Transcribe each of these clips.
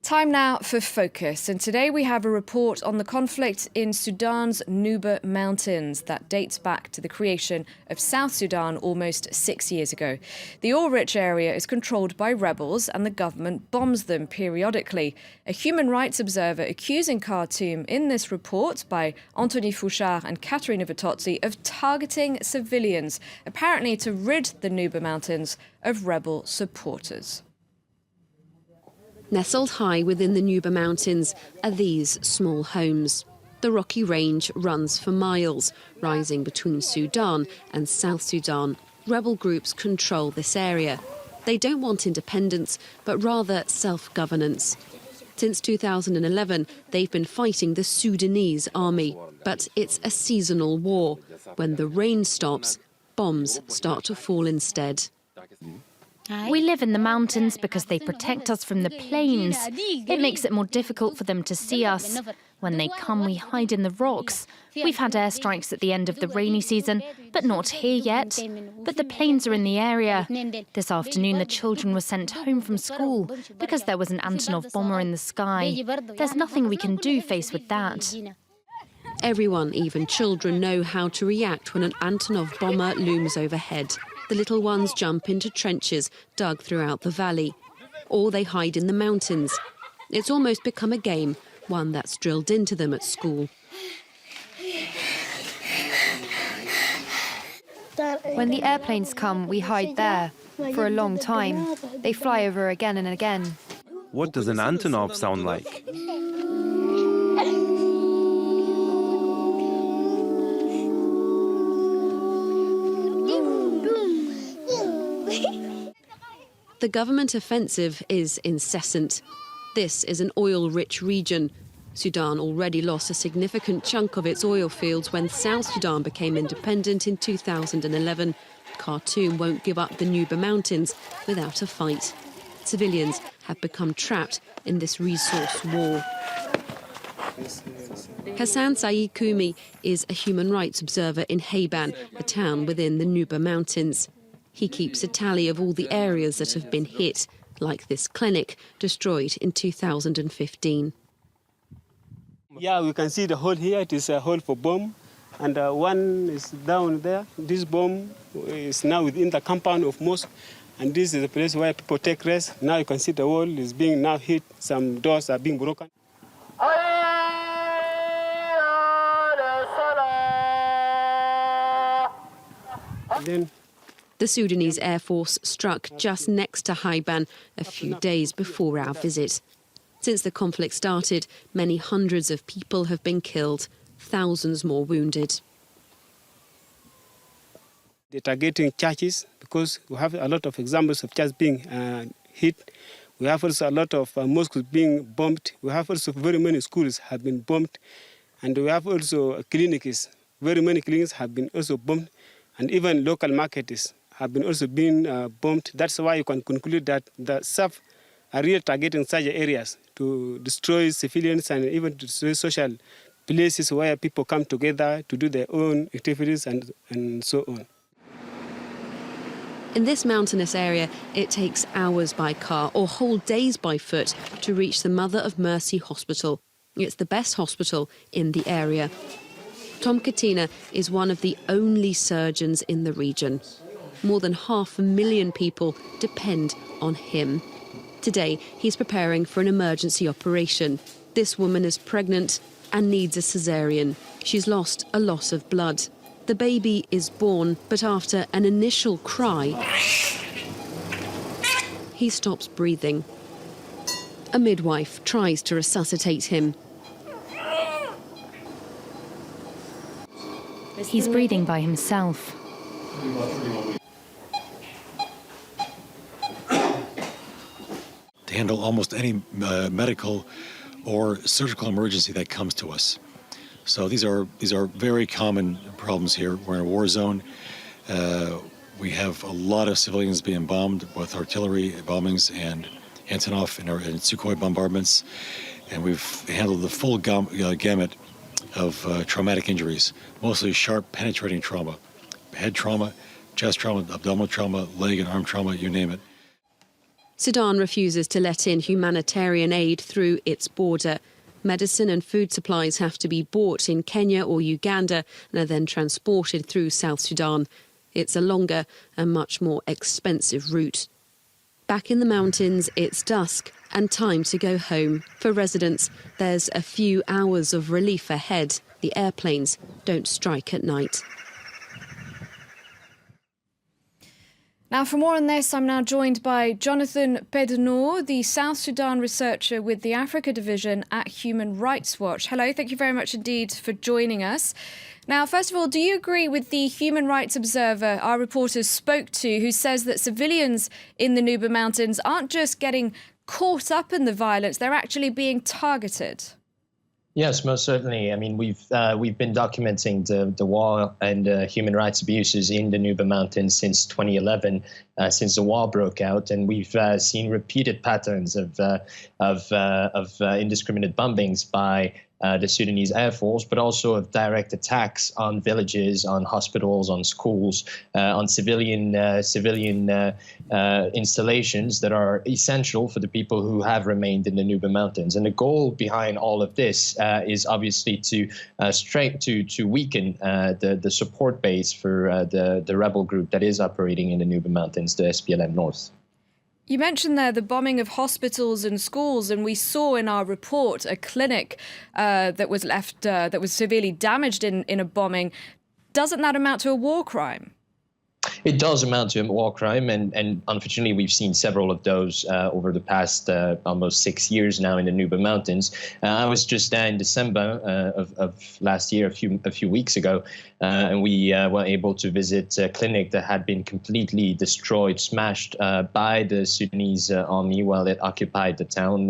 Time now for Focus, and today we have a report on the conflict in Sudan's Nuba Mountains that dates back to the creation of South Sudan almost 6 years ago. The oil-rich area is controlled by rebels and the government bombs them periodically. A human rights observer accusing Khartoum in this report by Anthony Fouchard and Katerina Vitozzi of targeting civilians, apparently to rid the Nuba Mountains of rebel supporters. Nestled high within the Nuba Mountains are these small homes. The rocky range runs for miles, rising between Sudan and South Sudan. Rebel groups control this area. They don't want independence, but rather self-governance. Since 2011, they've been fighting the Sudanese army, but it's a seasonal war. When the rain stops, bombs start to fall instead. We live in the mountains because they protect us from the plains. It makes it more difficult for them to see us. When they come, we hide in the rocks. We've had airstrikes at the end of the rainy season, but not here yet. But the planes are in the area. This afternoon, the children were sent home from school because there was an Antonov bomber in the sky. There's nothing we can do faced with that. Everyone, even children, know how to react when an Antonov bomber looms overhead. The little ones jump into trenches dug throughout the valley, or they hide in the mountains. It's almost become a game, one that's drilled into them at school. When the airplanes come, we hide there for a long time. They fly over again and again. What does an Antonov sound like? The government offensive is incessant. This is an oil-rich region. Sudan already lost a significant chunk of its oil fields when South Sudan became independent in 2011. Khartoum won't give up the Nuba Mountains without a fight. Civilians have become trapped in this resource war. Hassan Saeed Koumi is a human rights observer in Hayban, a town within the Nuba Mountains. He keeps a tally of all the areas that have been hit, like this clinic, destroyed in 2015. Yeah, we can see the hole here. It is a hole for bomb, and one is down there. This bomb is now within the compound of mosque, and this is a place where people take rest. Now you can see the wall is being now hit. Some doors are being broken. Then the Sudanese Air Force struck just next to Hayban a few days before our visit. Since the conflict started, many hundreds of people have been killed, thousands more wounded. They're targeting churches because we have a lot of examples of churches being hit. We have also a lot of mosques being bombed. We have also very many schools have been bombed. And we have also clinics. Very many clinics have been also bombed. And even local markets have been also been bombed. That's why you can conclude that the SAF are really targeting such areas to destroy civilians and even to destroy social places where people come together to do their own activities and so on. In this mountainous area, it takes hours by car or whole days by foot to reach the Mother of Mercy Hospital. It's the best hospital in the area. Tom Katina is one of the only surgeons in the region. More than 500,000 people depend on him. Today, he's preparing for an emergency operation. This woman is pregnant and needs a cesarean. She's lost a lot of blood. The baby is born, but after an initial cry, he stops breathing. A midwife tries to resuscitate him. He's breathing by himself. To handle almost any medical or surgical emergency that comes to us. So these are very common problems here. We're in a war zone. We have a lot of civilians being bombed with artillery bombings and Antonov and Sukhoi bombardments, and we've handled the full gamut of traumatic injuries, mostly sharp penetrating trauma, head trauma, chest trauma, abdominal trauma, leg and arm trauma, you name it. Sudan refuses to let in humanitarian aid through its border. Medicine and food supplies have to be bought in Kenya or Uganda and are then transported through South Sudan. It's a longer and much more expensive route. Back in the mountains, it's dusk and time to go home. For residents, there's a few hours of relief ahead. The airplanes don't strike at night. Now, for more on this, I'm now joined by Jonathan Pedernor, the South Sudan researcher with the Africa Division at Human Rights Watch. Hello, thank you very much indeed for joining us. Now, first of all, do you agree with the human rights observer our reporters spoke to, who says that civilians in the Nuba Mountains aren't just getting caught up in the violence, they're actually being targeted? Yes, most certainly. I mean, we've been documenting the war and human rights abuses in the Nuba Mountains since 2011, since the war broke out, and we've seen repeated patterns of indiscriminate bombings by the Sudanese Air Force, but also of direct attacks on villages, on hospitals, on schools, on civilian installations that are essential for the people who have remained in the Nuba Mountains. And the goal behind all of this is obviously to weaken the support base for the rebel group that is operating in the Nuba Mountains, the SPLM North. You mentioned there the bombing of hospitals and schools, and we saw in our report a clinic that was severely damaged in a bombing. Doesn't that amount to a war crime? It does amount to a war crime, and unfortunately we've seen several of those over the past almost 6 years now in the Nuba Mountains. I was just there in December of last year, a few weeks ago, and we were able to visit a clinic that had been completely destroyed, smashed by the Sudanese army while it occupied the town.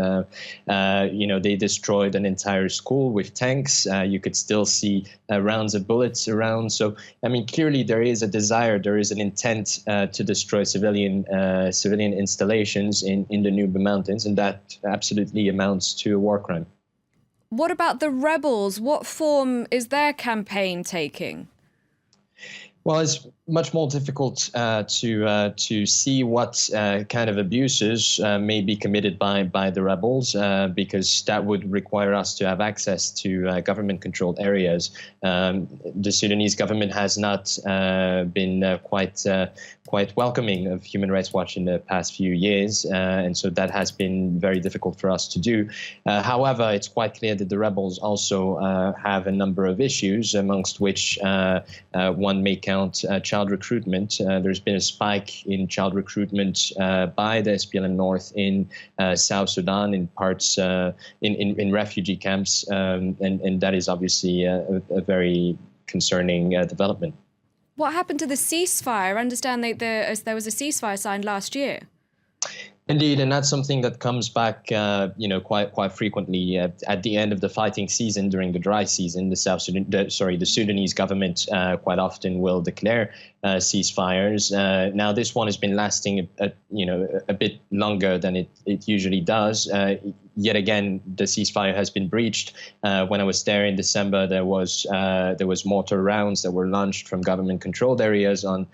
They destroyed an entire school with tanks. You could still see rounds of bullets around. So, I mean, clearly there is a desire, there is an intent to destroy civilian installations in the Nuba Mountains, and that absolutely amounts to a war crime. What about the rebels? What form is their campaign taking? Well, it's much more difficult to see what kind of abuses may be committed by the rebels, because that would require us to have access to government-controlled areas. The Sudanese government has not been quite welcoming of Human Rights Watch in the past few years, and so that has been very difficult for us to do. However, it's quite clear that the rebels also have a number of issues, amongst which one may count child recruitment. There's been a spike in child recruitment by the SPLM North in South Sudan, in parts in refugee camps, and that is obviously a very concerning development. What happened to the ceasefire? I understand that there was a ceasefire signed last year. Indeed, and that's something that comes back, quite frequently at the end of the fighting season. During the dry season, the Sudanese government quite often will declare ceasefires. Now, this one has been lasting a bit longer than it usually does. Yet again, the ceasefire has been breached. When I was there in December, there was mortar rounds that were launched from government-controlled areas on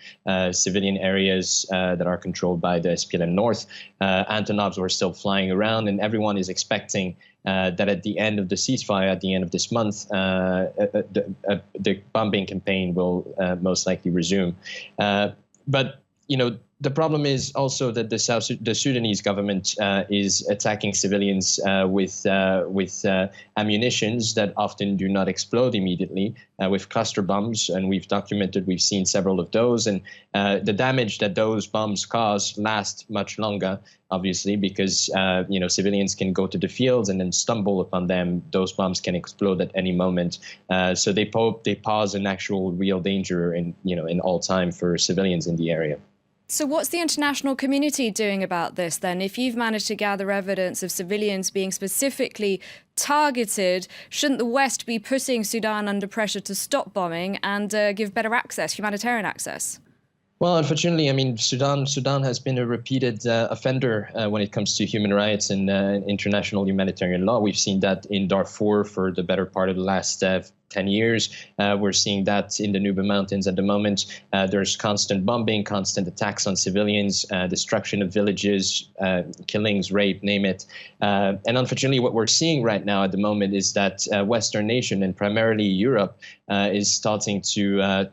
civilian areas that are controlled by the SPLM North. Antonovs were still flying around, and everyone is expecting that at the end of the ceasefire, at the end of this month, the bombing campaign will most likely resume. But the problem is also that the Sudanese government is attacking civilians with ammunitions that often do not explode immediately, with cluster bombs, and we've seen several of those, and the damage that those bombs cause lasts much longer, obviously, because civilians can go to the fields and then stumble upon them. Those bombs can explode at any moment, so they pose an actual real danger in all time for civilians in the area. So what's the international community doing about this then? If you've managed to gather evidence of civilians being specifically targeted, shouldn't the West be putting Sudan under pressure to stop bombing and give better access, humanitarian access? Well, unfortunately, I mean, Sudan has been a repeated offender when it comes to human rights and international humanitarian law. We've seen that in Darfur for the better part of the last 10 years. We're seeing that in the Nuba Mountains at the moment. There's constant bombing, constant attacks on civilians, destruction of villages, killings, rape, name it. And unfortunately, what we're seeing right now at the moment is that Western nation, and primarily Europe, is starting to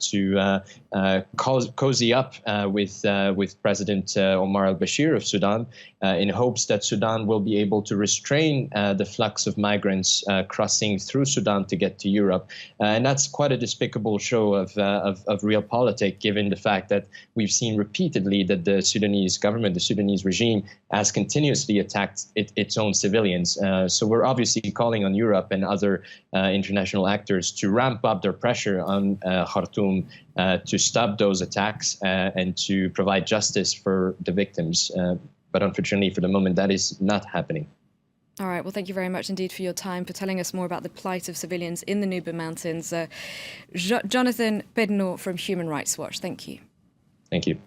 cozy up with President Omar al-Bashir of Sudan in hopes that Sudan will be able to restrain the flux of migrants crossing through Sudan to get to Europe. And that's quite a despicable show of realpolitik, given the fact that we've seen repeatedly that the Sudanese government, the Sudanese regime, has continuously attacked its own civilians. So we're obviously calling on Europe and other international actors to ramp up their pressure on Khartoum to stop those attacks and to provide justice for the victims. But unfortunately, for the moment, that is not happening. All right. Well, thank you very much indeed for your time, for telling us more about the plight of civilians in the Nuba Mountains. Jonathan Pedno from Human Rights Watch, thank you. Thank you.